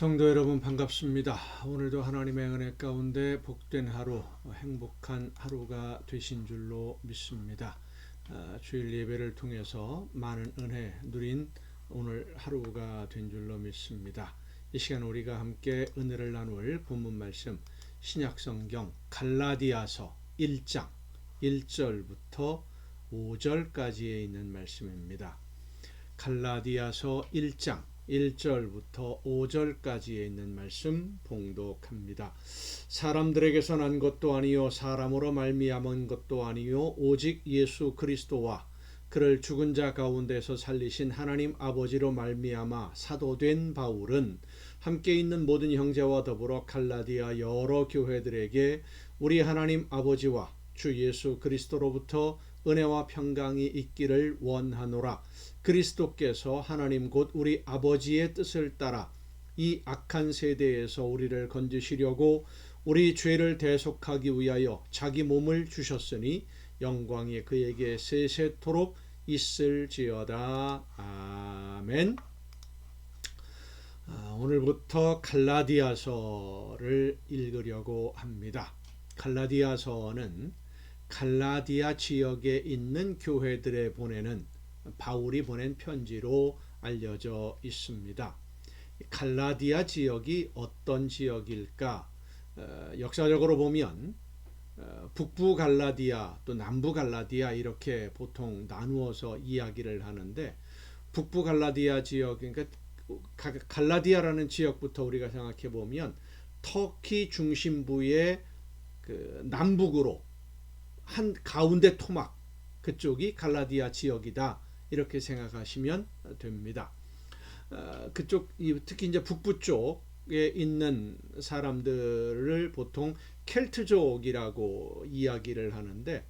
성도 여러분 반갑습니다. 오늘도 하나님의 은혜 가운데 복된 하루, 행복한 하루가 되신 줄로 믿습니다. 주일 예배를 통해서 많은 은혜 누린 오늘 하루가 된 줄로 믿습니다. 이 시간 우리가 함께 은혜를 나눌 본문 말씀 신약성경 갈라디아서 1장 1절부터 5절까지에 있는 말씀입니다. 갈라디아서 1장 1절부터 5절까지에 있는 말씀 봉독합니다. 사람들에게서 난 것도 아니요 사람으로 말미암은 것도 아니요 오직 예수 그리스도와 그를 죽은 자 가운데서 살리신 하나님 아버지로 말미암아 사도된 바울은 함께 있는 모든 형제와 더불어 갈라디아 여러 교회들에게 우리 하나님 아버지와 주 예수 그리스도로부터 은혜와 평강이 있기를 원하노라. 그리스도께서 하나님 곧 우리 아버지의 뜻을 따라 이 악한 세대에서 우리를 건지시려고 우리 죄를 대속하기 위하여 자기 몸을 주셨으니 영광이 그에게 세세토록 있을지어다. 아멘. 오늘부터 갈라디아서를 읽으려고 합니다. 갈라디아서는 갈라디아 지역에 있는 교회들에 보내는 바울이 보낸 편지로 알려져 있습니다. 갈라디아 지역이 어떤 지역일까? 역사적으로 보면 북부 갈라디아 또 남부 갈라디아 이렇게 보통 나누어서 이야기를 하는데 북부 갈라디아 지역, 그러니까 갈라디아라는 지역부터 우리가 생각해 보면 터키 중심부의 그 남북으로 한 가운데 토막 그쪽이 갈라디아 지역이다 이렇게 생각하시면 됩니다. 그쪽 특히 이제 북부 쪽에 있는 사람들을 보통 켈트족이라고 이야기를 하는데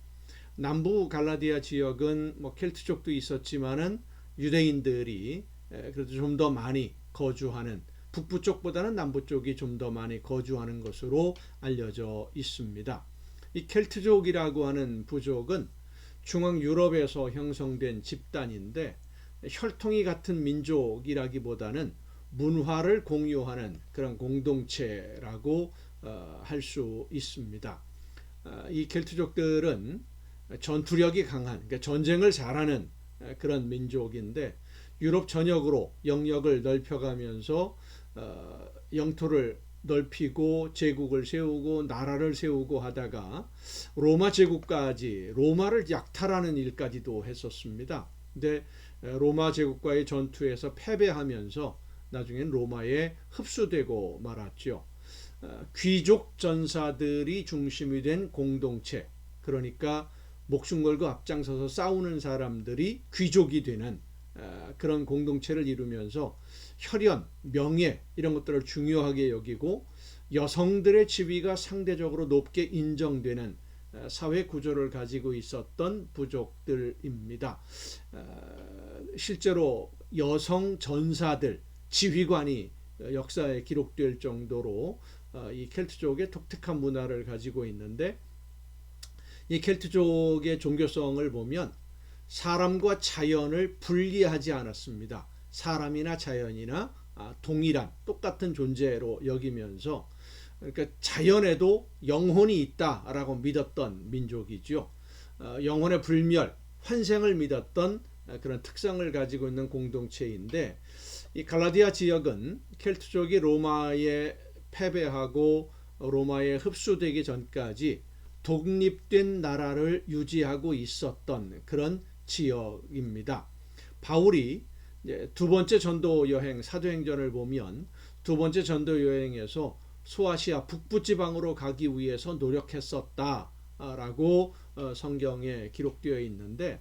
남부 갈라디아 지역은 뭐 켈트족도 있었지만은 유대인들이 그래도 좀 더 많이 거주하는 북부 쪽보다는 남부 쪽이 좀 더 많이 거주하는 것으로 알려져 있습니다. 이 켈트족이라고 하는 부족은 중앙 유럽에서 형성된 집단인데 혈통이 같은 민족이라기보다는 문화를 공유하는 그런 공동체라고 할 수 있습니다. 이 켈트족들은 전투력이 강한, 그러니까 전쟁을 잘하는 그런 민족인데 유럽 전역으로 영역을 넓혀가면서 영토를 넓히고 제국을 세우고 나라를 세우고 하다가 로마 제국까지 로마를 약탈하는 일까지도 했었습니다. 근데 로마 제국과의 전투에서 패배하면서 나중엔 로마에 흡수되고 말았죠. 귀족 전사들이 중심이 된 공동체, 그러니까 목숨 걸고 앞장서서 싸우는 사람들이 귀족이 되는 그런 공동체를 이루면서 혈연, 명예 이런 것들을 중요하게 여기고 여성들의 지위가 상대적으로 높게 인정되는 사회 구조를 가지고 있었던 부족들입니다. 실제로 여성 전사들, 지휘관이 역사에 기록될 정도로 이 켈트족의 독특한 문화를 가지고 있는데 이 켈트족의 종교성을 보면 사람과 자연을 분리하지 않았습니다. 사람이나 자연이나 동일한 똑같은 존재로 여기면서 그러니까 자연에도 영혼이 있다라고 믿었던 민족이죠. 영혼의 불멸, 환생을 믿었던 그런 특성을 가지고 있는 공동체인데 이 갈라디아 지역은 켈트족이 로마에 패배하고 로마에 흡수되기 전까지 독립된 나라를 유지하고 있었던 그런 지역입니다. 바울이 두 번째 전도 여행 사도행전을 보면 두 번째 전도 여행에서 소아시아 북부 지방으로 가기 위해서 노력했었다라고 성경에 기록되어 있는데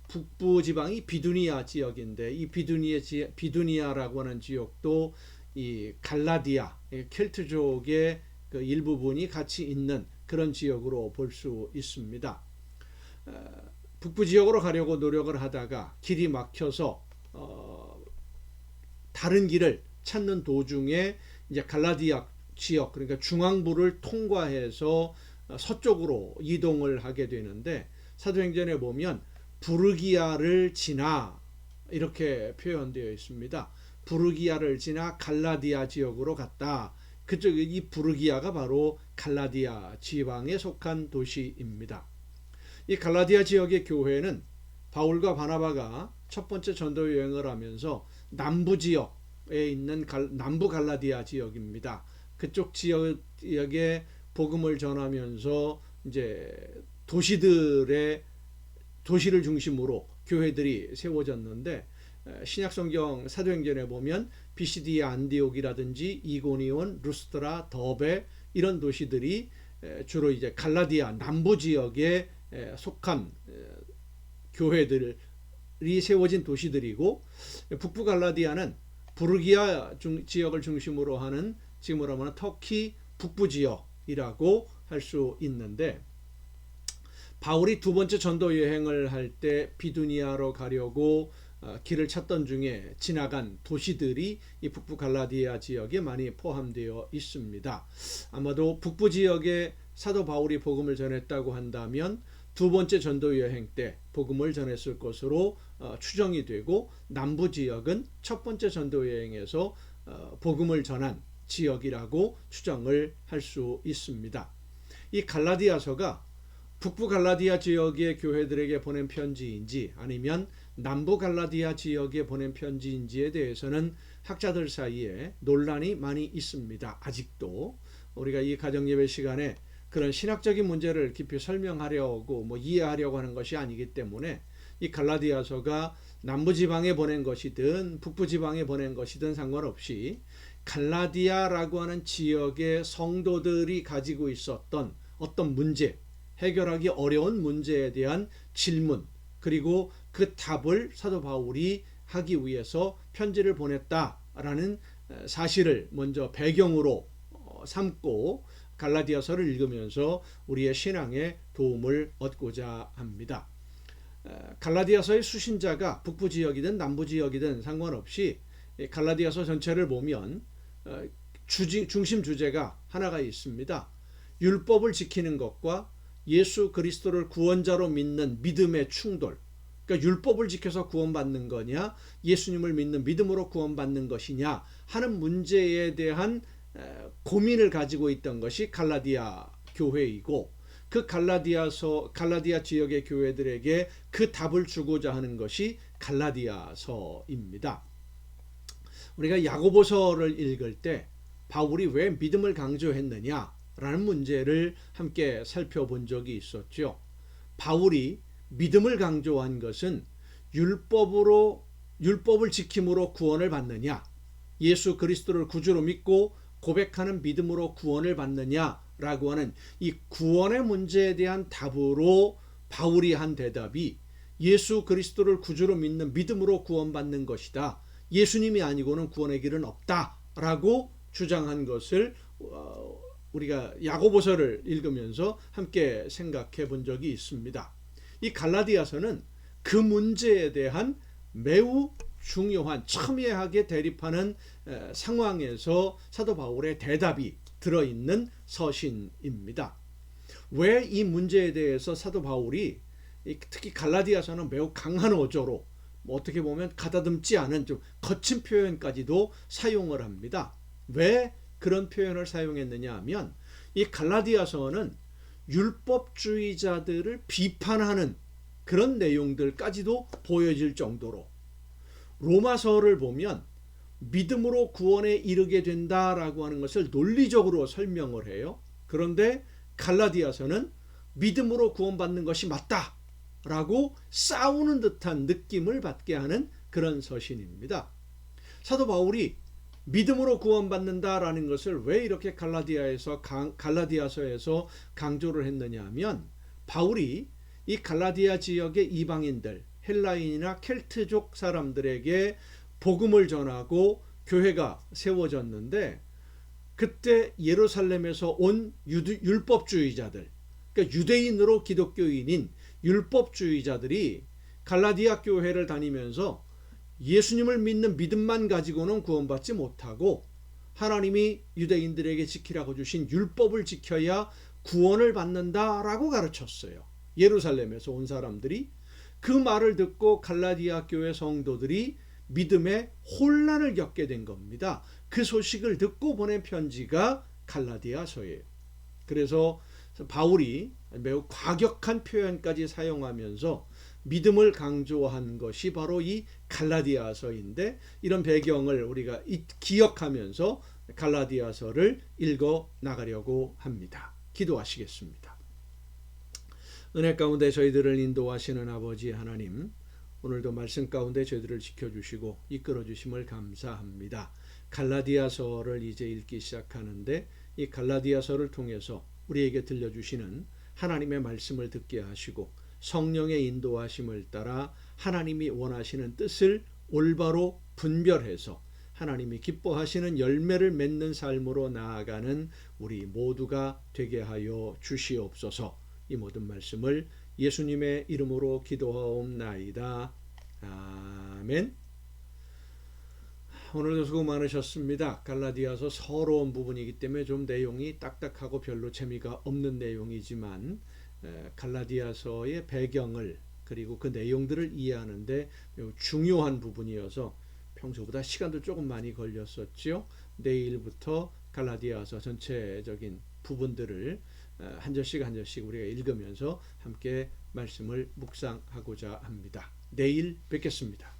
북부 지방이 비두니아 지역인데 이 비두니아라고 하는 지역도 이 갈라디아 켈트족의 그 일부분이 같이 있는 그런 지역으로 볼 수 있습니다. 북부 지역으로 가려고 노력을 하다가 길이 막혀서 다른 길을 찾는 도중에 이제 갈라디아 지역, 그러니까 중앙부를 통과해서 서쪽으로 이동을 하게 되는데 사도행전에 보면 부르기아를 지나 이렇게 표현되어 있습니다. 부르기아를 지나 갈라디아 지역으로 갔다. 그쪽 이 부르기아가 바로 갈라디아 지방에 속한 도시입니다. 이 갈라디아 지역의 교회는 바울과 바나바가 첫 번째 전도 여행을 하면서 남부 지역에 있는 남부 갈라디아 지역입니다. 그쪽 지역에 복음을 전하면서 이제 도시를 중심으로 교회들이 세워졌는데, 신약성경 사도행전에 보면 비시디의 안디옥이라든지 이고니온, 루스드라, 더베 이런 도시들이 주로 이제 갈라디아 남부 지역에 속한 교회들이 세워진 도시들이고, 북부 갈라디아는 부르기아 지역을 중심으로 하는 지금으로 하면 터키 북부 지역이라고 할 수 있는데, 바울이 두 번째 전도 여행을 할 때 비두니아로 가려고 길을 찾던 중에 지나간 도시들이 이 북부 갈라디아 지역에 많이 포함되어 있습니다. 아마도 북부 지역에 사도 바울이 복음을 전했다고 한다면 두 번째 전도 여행 때 복음을 전했을 것으로 추정이 되고, 남부 지역은 첫 번째 전도 여행에서 복음을 전한 지역이라고 추정을 할 수 있습니다. 이 갈라디아서가 북부 갈라디아 지역의 교회들에게 보낸 편지인지 아니면 남부 갈라디아 지역에 보낸 편지인지에 대해서는 학자들 사이에 논란이 많이 있습니다. 아직도 우리가 이 가정예배 시간에 그런 신학적인 문제를 깊이 설명하려고 이해하려고 하는 것이 아니기 때문에, 이 갈라디아서가 남부지방에 보낸 것이든 북부지방에 보낸 것이든 상관없이 갈라디아라고 하는 지역의 성도들이 가지고 있었던 어떤 문제, 해결하기 어려운 문제에 대한 질문, 그리고 그 답을 사도 바울이 하기 위해서 편지를 보냈다라는 사실을 먼저 배경으로 삼고 갈라디아서를 읽으면서 우리의 신앙에 도움을 얻고자 합니다. 갈라디아서의 수신자가 북부 지역이든 남부 지역이든 상관없이 갈라디아서 전체를 보면 중심 주제가 하나가 있습니다. 율법을 지키는 것과 예수 그리스도를 구원자로 믿는 믿음의 충돌. 그러니까 율법을 지켜서 구원받는 거냐, 예수님을 믿는 믿음으로 구원받는 것이냐 하는 문제에 대한 고민을 가지고 있던 것이 갈라디아 교회이고, 그 갈라디아 지역의 교회들에게 그 답을 주고자 하는 것이 갈라디아서입니다. 우리가 야고보서를 읽을 때 바울이 왜 믿음을 강조했느냐라는 문제를 함께 살펴본 적이 있었죠. 바울이 믿음을 강조한 것은 율법을 지킴으로 구원을 받느냐, 예수 그리스도를 구주로 믿고 고백하는 믿음으로 구원을 받느냐라고 하는 이 구원의 문제에 대한 답으로 바울이 한 대답이 예수 그리스도를 구주로 믿는 믿음으로 구원받는 것이다. 예수님이 아니고는 구원의 길은 없다라고 주장한 것을 우리가 야고보서를 읽으면서 함께 생각해 본 적이 있습니다. 이 갈라디아서는 그 문제에 대한 매우 중요한 첨예하게 대립하는 상황에서 사도 바울의 대답이 들어있는 서신입니다. 왜 이 문제에 대해서 사도 바울이 특히 갈라디아서는 매우 강한 어조로 어떻게 보면 가다듬지 않은 좀 거친 표현까지도 사용을 합니다. 왜 그런 표현을 사용했느냐 하면, 이 갈라디아서는 율법주의자들을 비판하는 그런 내용들까지도 보여질 정도로, 로마서를 보면 믿음으로 구원에 이르게 된다라고 하는 것을 논리적으로 설명을 해요. 그런데 갈라디아서는 믿음으로 구원받는 것이 맞다라고 싸우는 듯한 느낌을 받게 하는 그런 서신입니다. 사도 바울이 믿음으로 구원받는다라는 것을 왜 이렇게 갈라디아서에서 강조를 했느냐 하면, 바울이 이 갈라디아 지역의 이방인들, 헬라인이나 켈트족 사람들에게 복음을 전하고 교회가 세워졌는데, 그때 예루살렘에서 온 율법주의자들, 그러니까 유대인으로 기독교인인 율법주의자들이 갈라디아 교회를 다니면서 예수님을 믿는 믿음만 가지고는 구원받지 못하고 하나님이 유대인들에게 지키라고 주신 율법을 지켜야 구원을 받는다라고 가르쳤어요. 예루살렘에서 온 사람들이 그 말을 듣고 갈라디아 교회 성도들이 믿음의 혼란을 겪게 된 겁니다. 그 소식을 듣고 보낸 편지가 갈라디아서예요. 그래서 바울이 매우 과격한 표현까지 사용하면서 믿음을 강조한 것이 바로 이 갈라디아서인데, 이런 배경을 우리가 기억하면서 갈라디아서를 읽어 나가려고 합니다. 기도하시겠습니다. 은혜 가운데 저희들을 인도하시는 아버지 하나님, 오늘도 말씀 가운데 저희들을 지켜주시고 이끌어 주심을 감사합니다. 갈라디아서를 이제 읽기 시작하는데, 이 갈라디아서를 통해서 우리에게 들려주시는 하나님의 말씀을 듣게 하시고 성령의 인도하심을 따라 하나님이 원하시는 뜻을 올바로 분별해서 하나님이 기뻐하시는 열매를 맺는 삶으로 나아가는 우리 모두가 되게 하여 주시옵소서. 이 모든 말씀을 예수님의 이름으로 기도하옵나이다. 아멘. 오늘도 수고 많으셨습니다. 갈라디아서 서러운 부분이기 때문에 좀 내용이 딱딱하고 별로 재미가 없는 내용이지만, 갈라디아서의 배경을 그리고 그 내용들을 이해하는데 매우 중요한 부분이어서 평소보다 시간도 조금 많이 걸렸었죠. 내일부터 갈라디아서 전체적인 부분들을 한 절씩 한 절씩 우리가 읽으면서 함께 말씀을 묵상하고자 합니다. 내일 뵙겠습니다.